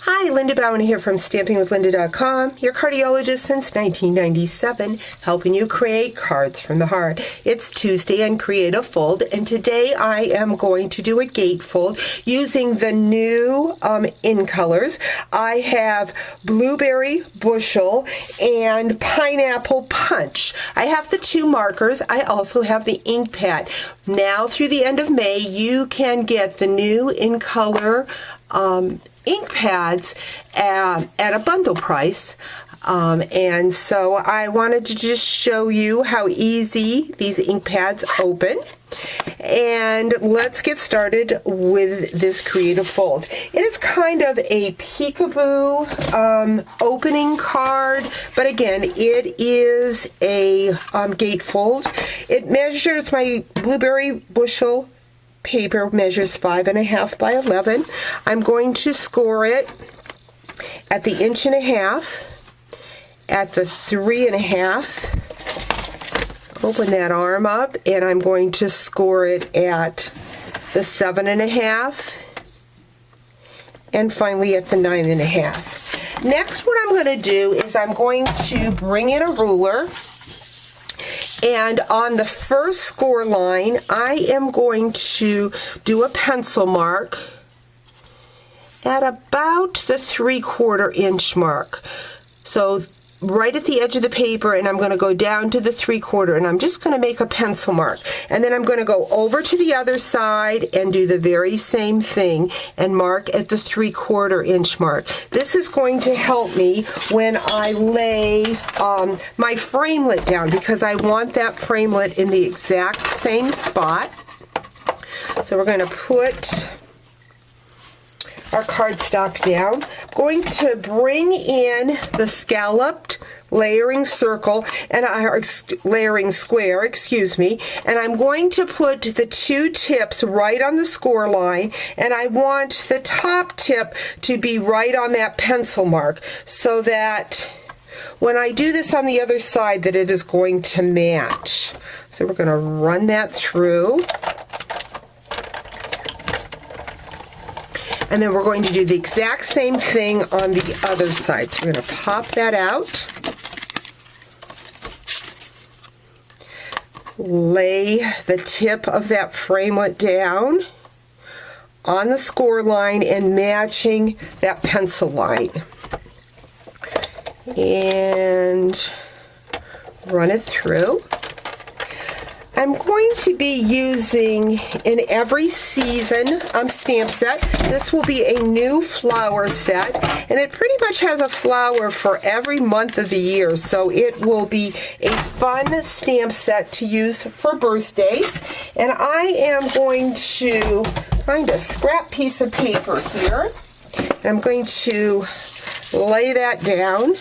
Hi, LindaBauwin here from StampingWithLinda.com, your cardiologist since 1997, helping you create cards from the heart. It's Tuesday and Create a Fold, and today I am going to do a gatefold using the new in colors. I have Blueberry Bushel and Pineapple Punch. I have the two markers. I also have the ink pad. Now through the end of May, you can get the new in color ink pads at a bundle price. And so I wanted to just show you how easy these ink pads open. And let's get started with this creative fold. It is kind of a peekaboo opening card, but again, it is a gatefold. It measures, my Blueberry Bushel paper measures 5.5 by 11. I'm going to score it at the 1.5 inch, at the 3.5. Open that arm up, and I'm going to score it at the 7.5, and finally at the 9.5. Next, what I'm going to do is I'm going to bring in a ruler. And on the first score line, I am going to do a pencil mark at about the 3/4 inch mark. So right at the edge of the paper, and I'm going to go down to the 3/4, and I'm just going to make a pencil mark. And then I'm going to go over to the other side and do the very same thing and mark at the 3/4 inch mark. This is going to help me when I lay my framelit down, because I want that framelit in the exact same spot. So we're going to put our cardstock down. I'm going to bring in the scalloped layering circle and layering square, excuse me, and I'm going to put the two tips right on the score line, and I want the top tip to be right on that pencil mark so that when I do this on the other side that it is going to match. So we're going to run that through. And then we're going to do the exact same thing on the other side. So we're going to pop that out. Lay the tip of that framelit down on the score line and matching that pencil line. And run it through. I'm going to be using in every season stamp set. This will be a new flower set, and it pretty much has a flower for every month of the year, so it will be a fun stamp set to use for birthdays. And I am going to find a scrap piece of paper here, and I'm going to lay that down.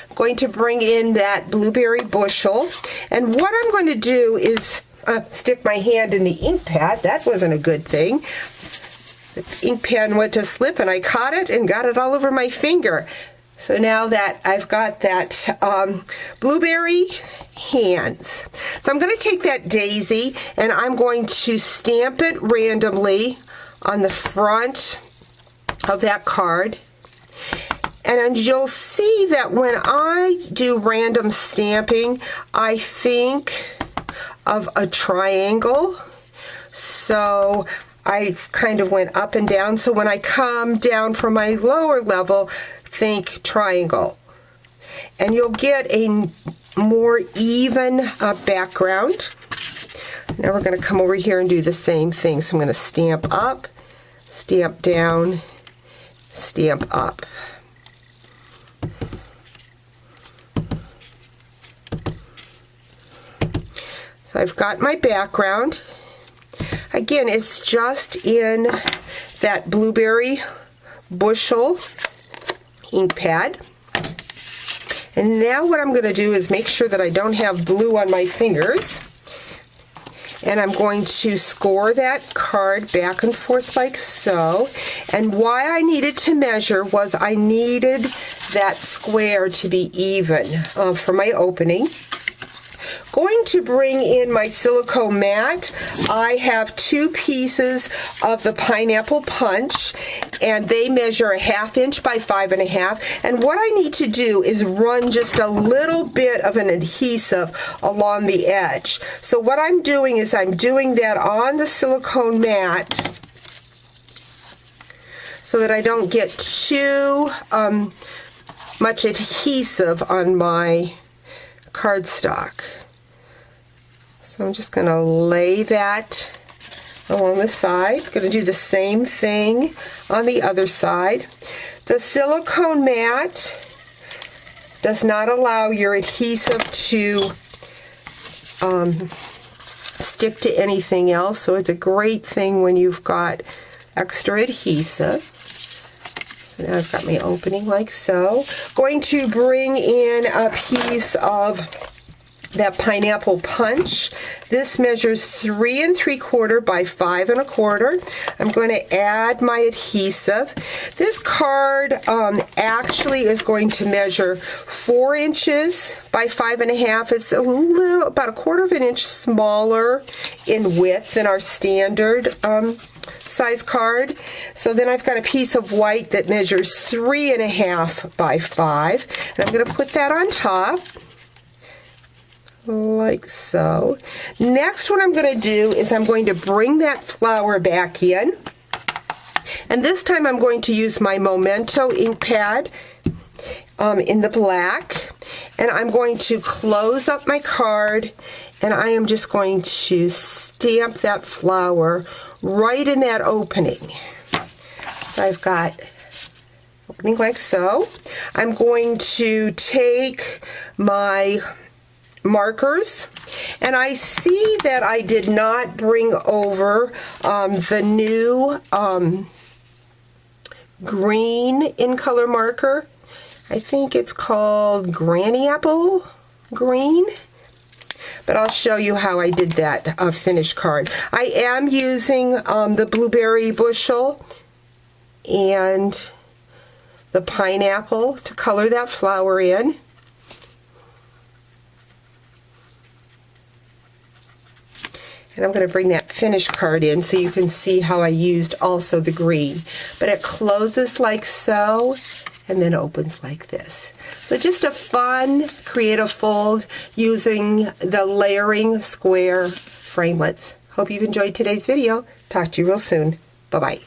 I'm going to bring in that Blueberry Bushel, and what I'm going to do is stick my hand in the ink pad. That wasn't a good thing. The ink pad went to slip, and I caught it and got it all over my finger. So now that I've got that blueberry hands. So I'm going to take that daisy, and I'm going to stamp it randomly on the front of that card. And you'll see that when I do random stamping, I think of a triangle. So I kind of went up and down. So when I come down from my lower level, think triangle. And you'll get a more even background. Now we're going to come over here and do the same thing. So I'm going to stamp up, stamp down, stamp up. So I've got my background. Again, it's just in that Blueberry Bushel ink pad. And now what I'm going to do is make sure that I don't have blue on my fingers. And I'm going to score that card back and forth like so. And why I needed to measure was I needed that square to be even for my opening. Going to bring in my silicone mat. I have 2 pieces of the Pineapple Punch, and they measure a 1/2 inch by 5.5. And what I need to do is run just a little bit of an adhesive along the edge. So what I'm doing is I'm doing that on the silicone mat so that I don't get too much adhesive on my cardstock. So I'm just going to lay that along the side. I'm going to do the same thing on the other side. The silicone mat does not allow your adhesive to stick to anything else, so it's a great thing when you've got extra adhesive. So now I've got my opening like so. Going to bring in a piece of that pineapple punch. This measures 3 3/4 by 5 1/4. I'm going to add my adhesive. This card actually is going to measure 4 inches by 5.5. It's about 1/4 of an inch smaller in width than our standard size card. So then I've got a piece of white that measures 3.5 by 5, and I'm going to put that on top like so. Next, what I'm going to do is I'm going to bring that flower back in, and this time I'm going to use my Memento ink pad in the black, and I'm going to close up my card, and I am just going to stamp that flower right in that opening. I've got opening like so. I'm going to take my markers, and I see that I did not bring over the new green in color marker. I think it's called Granny Apple Green, but I'll show you how I did that finished card. I am using the blueberry bushel and the pineapple to color that flower in. And I'm going to bring that finished card in so you can see how I used also the green. But it closes like so and then opens like this. So just a fun creative fold using the layering square framelits. Hope you've enjoyed today's video. Talk to you real soon. Bye-bye.